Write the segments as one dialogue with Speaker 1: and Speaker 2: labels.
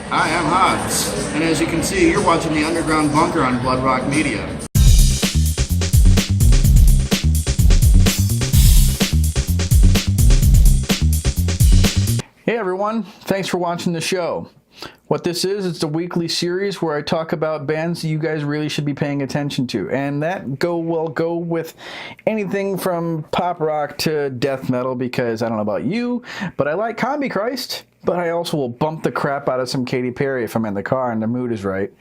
Speaker 1: Hi, I'm Hobbs, and as you can see, you're watching the Underground Bunker on Bloodrock Media.
Speaker 2: Hey everyone, thanks for watching the show. What this is, it's a weekly series where I talk about bands that you guys really should be paying attention to. And that will go with anything from pop rock to death metal, because I don't know about you, but I like Combi Christ, but I also will bump the crap out of some Katy Perry if I'm in the car and the mood is right.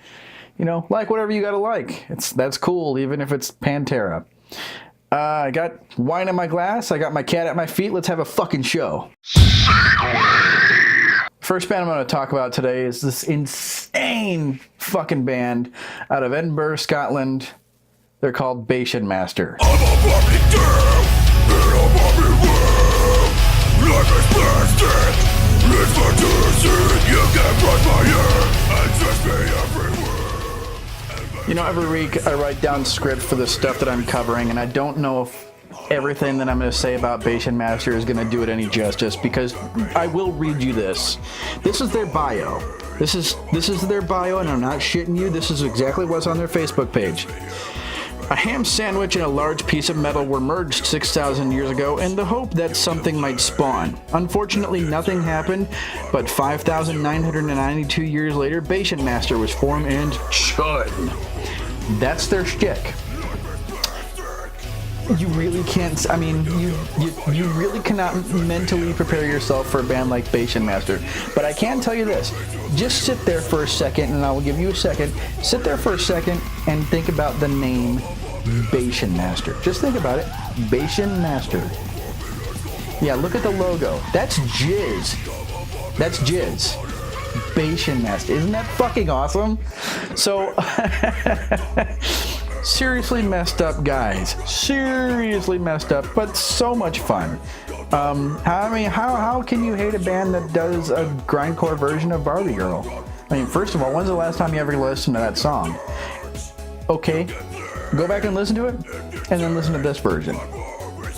Speaker 2: You know, like whatever you gotta like. That's cool, even if it's Pantera. I got wine in my glass, I got my cat at my feet, let's have a fucking show. First band I'm going to talk about today is this insane fucking band out of Edinburgh, Scotland. They're called Batian Masters. I'm a fucking damn in a bobby world. Life is plastic. It's fantasy. You can brush my hair and trust me everywhere. You know, every week I write down scripts for the stuff that I'm covering, and I don't know if everything that I'm going to say about Batian Masters is going to do it any justice, because I will read you this. This is their bio. This is their bio, and I'm not shitting you. This is exactly what's on their Facebook page. A ham sandwich and a large piece of metal were merged 6,000 years ago in the hope that something might spawn. Unfortunately, nothing happened, but 5,992 years later, Batian Master was formed and chud. That's their shtick. You really can't, I mean, you really cannot mentally prepare yourself for a band like Batian Master. But I can tell you this, just sit there for a second, and I will give you a second, sit there for a second and think about the name Batian Master. Just think about it, Batian Master. Yeah, look at the logo, that's jizz. That's jizz. Batian Master, isn't that fucking awesome? So, seriously messed up guys. Seriously messed up, but so much fun. How can you hate a band that does a grindcore version of Barbie Girl? I mean, first of all, when's the last time you ever listened to that song? Okay, go back and listen to it, and then listen to this version.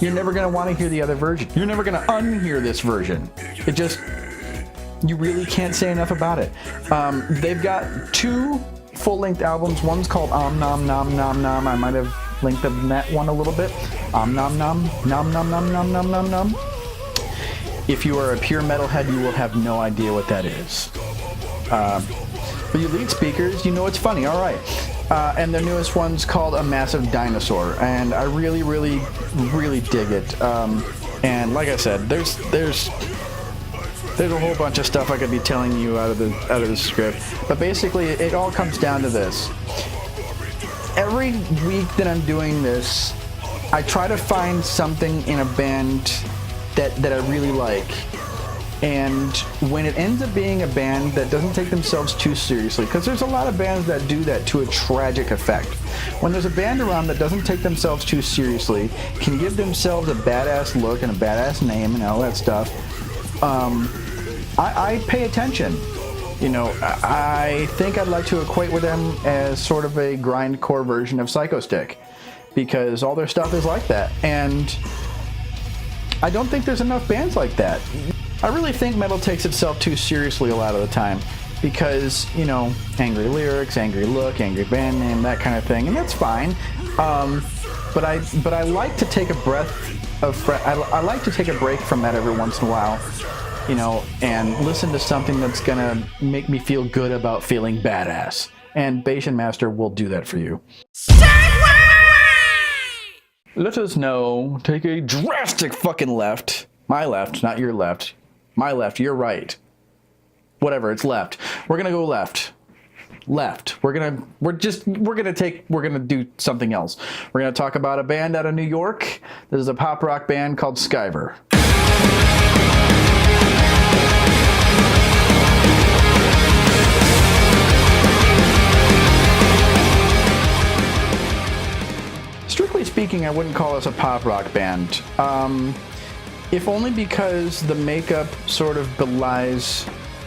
Speaker 2: You're never going to want to hear the other version. You're never going to unhear this version. It just, you really can't say enough about it. They've got two full-length albums. One's called Om Nom Nom Nom Nom. I might have linked up in that one a little bit. Om Nom Nom Nom Nom Nom Nom Nom Nom Nom. If you are a pure metalhead, you will have no idea what that is. For you lead speakers, you know it's funny. All right. And their newest one's called A Massive Dinosaur, and I really, really, really dig it. And like I said, there's a whole bunch of stuff I could be telling you out of the script, but basically it all comes down to this. Every week that I'm doing this, I try to find something in a band that I really like, and when it ends up being a band that doesn't take themselves too seriously, because there's a lot of bands that do that to a tragic effect. When there's a band around that doesn't take themselves too seriously, can give themselves a badass look and a badass name and all that stuff, I pay attention. You know, I think I'd like to equate with them as sort of a grindcore version of Psychostick, because all their stuff is like that, and I don't think there's enough bands like that. I really think metal takes itself too seriously a lot of the time, because, you know, angry lyrics, angry look, angry band name, that kind of thing, and that's fine. But I like to take a breath of I like to take a break from that every once in a while. You know, and listen to something that's gonna make me feel good about feeling badass. And Batian Master will do that for you. Let us know, take a drastic fucking left. My left, not your left. My left, your right. Whatever, it's left. We're gonna go left. Left. We're gonna do something else. We're gonna talk about a band out of New York. This is a pop rock band called Skiver. Strictly speaking, I wouldn't call us a pop rock band. If only because the makeup sort of belies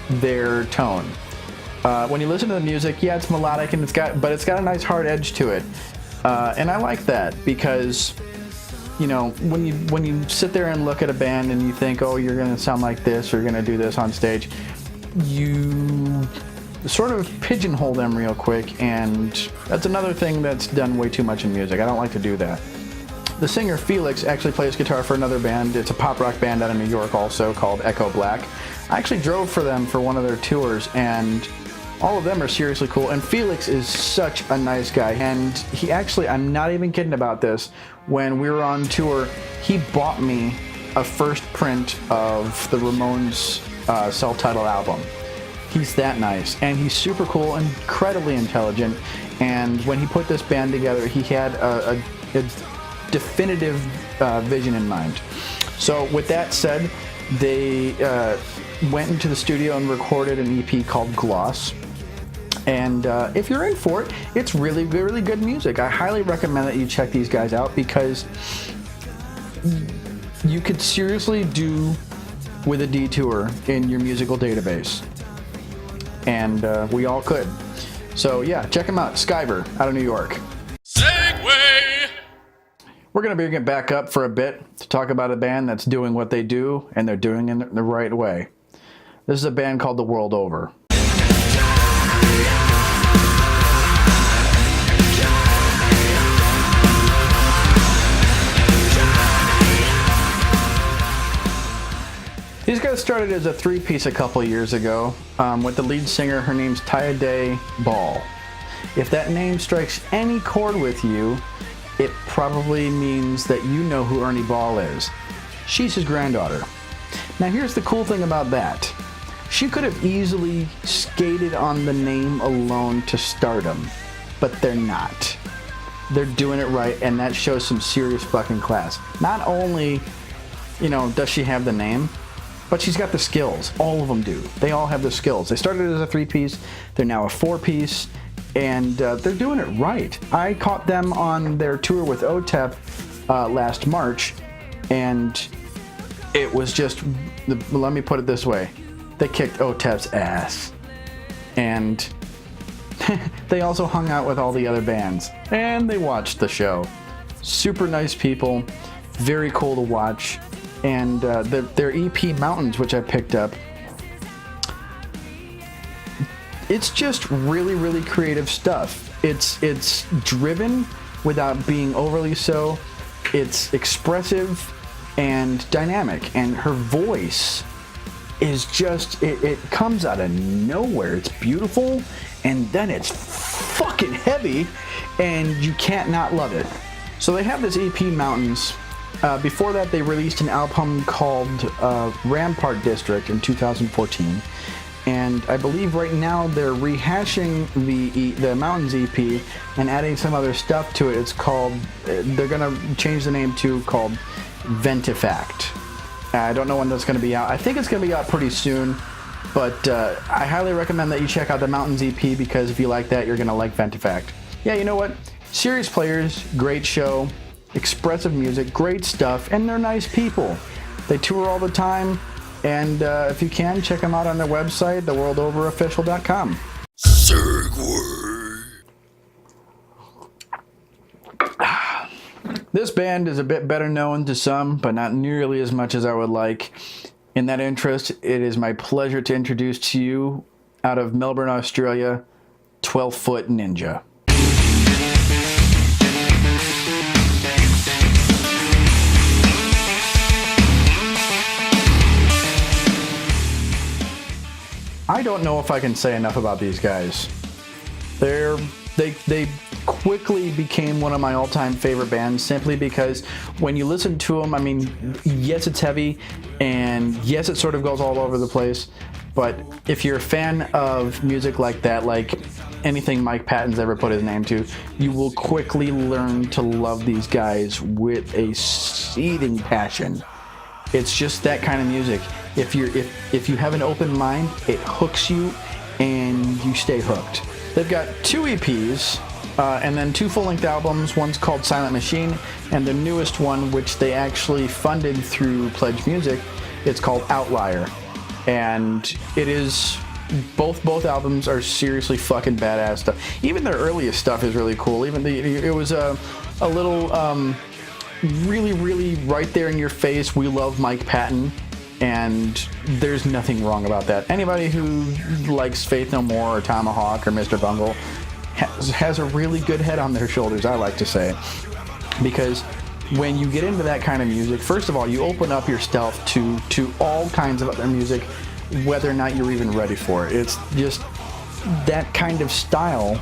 Speaker 2: their tone. When you listen to the music, yeah, it's melodic and it's got a nice hard edge to it. And I like that because, you know, when you sit there and look at a band and you think, oh, you're going to sound like this or you're going to do this on stage, you sort of pigeonhole them real quick, and that's another thing that's done way too much in music. I don't like to do that. The singer Felix actually plays guitar for another band. It's a pop rock band out of New York also called Echo Black. I actually drove for them for one of their tours, and all of them are seriously cool. And Felix is such a nice guy. And he actually, I'm not even kidding about this, when we were on tour, he bought me a first print of the Ramones self-titled album. He's that nice, and he's super cool, incredibly intelligent. And when he put this band together, he had a definitive vision in mind. So with that said, they went into the studio and recorded an EP called Gloss. And if you're in for it, it's really, really good music. I highly recommend that you check these guys out, because you could seriously do with a detour in your musical database. And we all could. So yeah, check them out. Skiver, out of New York.
Speaker 3: Segway!
Speaker 2: We're going to bring it back up for a bit to talk about a band that's doing what they do, and they're doing it in the right way. This is a band called The World Over. These guys started as a three-piece a couple years ago with the lead singer. Her name's Taya Ball. If that name strikes any chord with you, it probably means that you know who Ernie Ball is. She's his granddaughter. Now here's the cool thing about that. She could have easily skated on the name alone to stardom, but they're not. They're doing it right, and that shows some serious fucking class. Not only, does she have the name, but she's got the skills. All of them do. They all have the skills. They started as a three-piece. They're now a four-piece, and they're doing it right. I caught them on their tour with OTEP last March, and it was just, let me put it this way, they kicked OTEP's ass. And they also hung out with all the other bands, and they watched the show. Super nice people, very cool to watch. And their EP Mountains, which I picked up, it's just really, really creative stuff. It's driven without being overly so. It's expressive and dynamic, and her voice is just, it comes out of nowhere. It's beautiful, and then it's fucking heavy, and you can't not love it. So they have this EP Mountains. Before that, they released an album called Rampart District in 2014, and I believe right now they're rehashing the Mountains EP and adding some other stuff to it. It's called, they're gonna change the name to called Ventifact. I don't know when that's gonna be out. I think it's gonna be out pretty soon, but I highly recommend that you check out the Mountains EP, because if you like that, you're gonna like Ventifact. Yeah, you know what? Serious players, great show. Expressive music, great stuff, and they're nice people. They tour all the time, and if you can, check them out on their website, theworldoverofficial.com.
Speaker 3: Segway!
Speaker 2: This band is a bit better known to some, but not nearly as much as I would like. In that interest, it is my pleasure to introduce to you, out of Melbourne, Australia, 12 Foot Ninja. I don't know if I can say enough about these guys. They quickly became one of my all-time favorite bands, simply because when you listen to them, I mean, yes, it's heavy, and yes, it sort of goes all over the place, but if you're a fan of music like that, like anything Mike Patton's ever put his name to, you will quickly learn to love these guys with a seething passion. It's just that kind of music. If you have an open mind, it hooks you and you stay hooked. They've got 2 EPs and then 2 full-length albums. One's called Silent Machine, and the newest one, which they actually funded through Pledge Music, it's called Outlier. And it is, both albums are seriously fucking badass stuff. Even their earliest stuff is really cool. Even it was a little really, really right there in your face, we love Mike Patton And there's nothing wrong about that. Anybody who likes Faith No More or Tomahawk or Mr. Bungle has a really good head on their shoulders, I like to say. Because when you get into that kind of music, first of all, you open up yourself to all kinds of other music, whether or not you're even ready for it. It's just that kind of style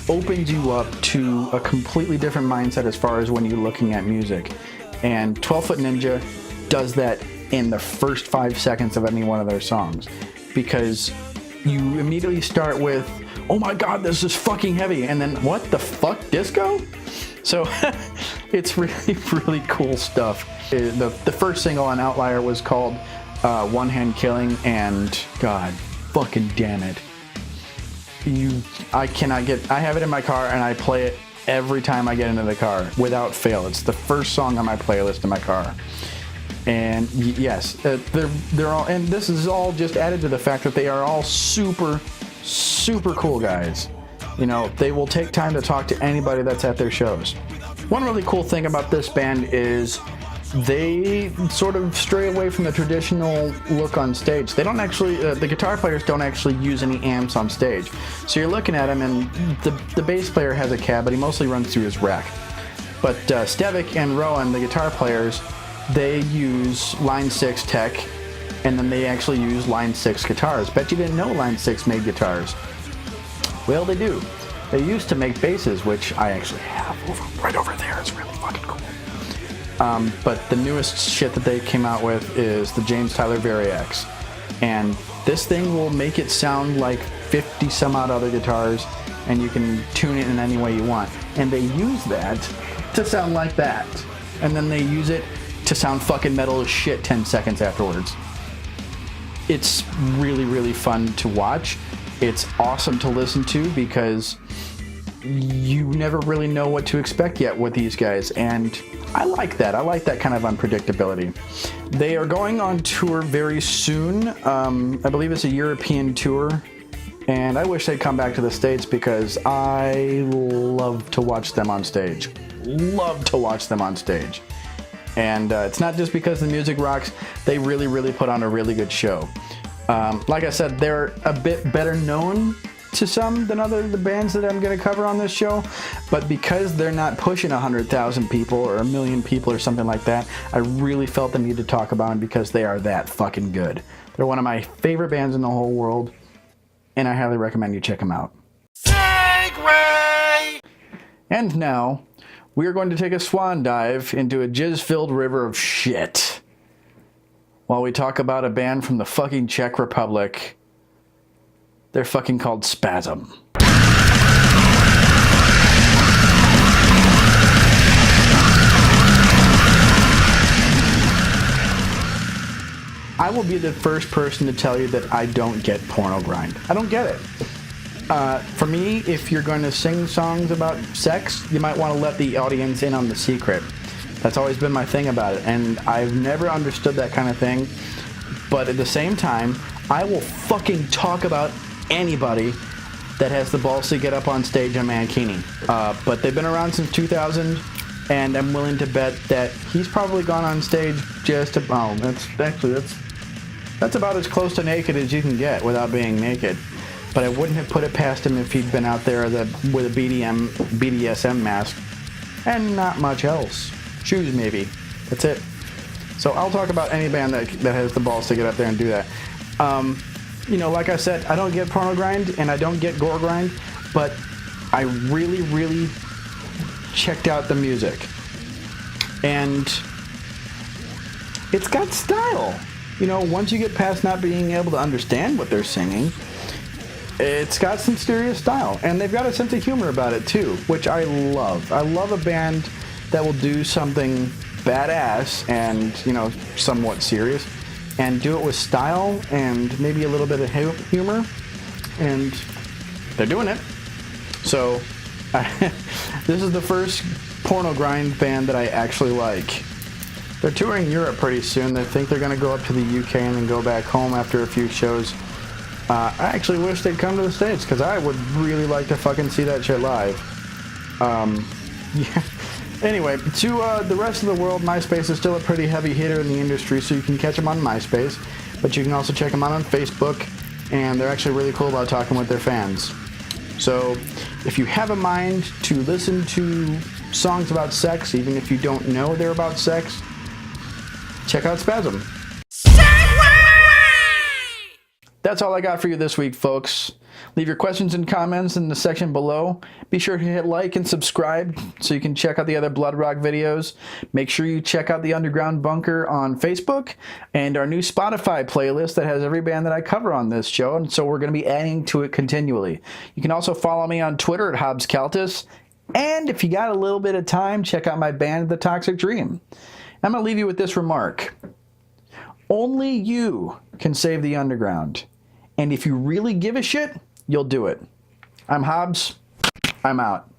Speaker 2: opens you up to a completely different mindset as far as when you're looking at music. And 12 Foot Ninja does that in the first 5 seconds of any one of their songs, because you immediately start with, oh my god, this is fucking heavy, and then what the fuck, disco? So it's really, really cool stuff. The first single on Outlier was called One Hand Killing, and god fucking damn it, I have it in my car and I play it every time I get into the car without fail. It's the first song on my playlist in my car. And yes, they're all, and this is all just added to the fact that they are all super, super cool guys. You know, they will take time to talk to anybody that's at their shows. One really cool thing about this band is they sort of stray away from the traditional look on stage. They don't actually, the guitar players don't actually use any amps on stage. So you're looking at them, and the bass player has a cab, but he mostly runs through his rack. But Stevic and Rowan, the guitar players, they use Line 6 tech, and then they actually use Line 6 guitars. Bet you didn't know Line 6 made guitars. Well, they do. They used to make basses, which I actually have right over there. It's really fucking cool. But the newest shit that they came out with is the James Tyler Variax. And this thing will make it sound like 50 some odd other guitars, and you can tune it in any way you want. And they use that to sound like that. And then they use it to sound fucking metal as shit 10 seconds afterwards. It's really, really fun to watch. It's awesome to listen to because you never really know what to expect yet with these guys, and I like that. I like that kind of unpredictability. They are going on tour very soon. I believe it's a European tour, and I wish they'd come back to the States because I love to watch them on stage. Love to watch them on stage. And it's not just because the music rocks. They really, really put on a really good show. Like I said, they're a bit better known to some than the bands that I'm going to cover on this show, but because they're not pushing 100,000 people or 1 million people or something like that, I really felt the need to talk about them because they are that fucking good. They're one of my favorite bands in the whole world, and I highly recommend you check them out.
Speaker 3: Segway!
Speaker 2: And now, we are going to take a swan dive into a jizz-filled river of shit while we talk about a band from the fucking Czech Republic. They're fucking called Spasm. I will be the first person to tell you that I don't get porno grind. I don't get it. For me, if you're going to sing songs about sex, you might want to let the audience in on the secret. That's always been my thing about it, and I've never understood that kind of thing. But at the same time, I will fucking talk about anybody that has the balls to get up on stage on Mankini. But they've been around since 2000, and I'm willing to bet that he's probably gone on stage just about, that's about as close to naked as you can get without being naked. But I wouldn't have put it past him if he'd been out there with a BDSM mask and not much else. Shoes maybe. That's it. So I'll talk about any band that has the balls to get up there and do that. You know, like I said, I don't get porno grind and I don't get gore grind, but I really, really checked out the music. And it's got style. You know, once you get past not being able to understand what they're singing, it's got some serious style. And they've got a sense of humor about it too, which I love. I love a band that will do something badass and, you know, somewhat serious, and do it with style and maybe a little bit of humor, and they're doing it. So this is the first porno grind band that I actually like. They're touring Europe pretty soon. They think they're going to go up to the UK and then go back home after a few shows. I actually wish they'd come to the States because I would really like to fucking see that shit live. Yeah. Anyway, to the rest of the world, MySpace is still a pretty heavy hitter in the industry, so you can catch them on MySpace, but you can also check them out on Facebook, and they're actually really cool about talking with their fans. So if you have a mind to listen to songs about sex, even if you don't know they're about sex, check out Spasm. That's all I got for you this week, folks. Leave your questions and comments in the section below. Be sure to hit like and subscribe so you can check out the other Bloodrock videos. Make sure you check out the Underground Bunker on Facebook and our new Spotify playlist that has every band that I cover on this show, and so we're going to be adding to it continually. You can also follow me on Twitter at HobbsCaltus, and if you got a little bit of time, check out my band, The Toxic Dream. I'm going to leave you with this remark. Only you can save the underground. And if you really give a shit, you'll do it. I'm Hobbs. I'm out.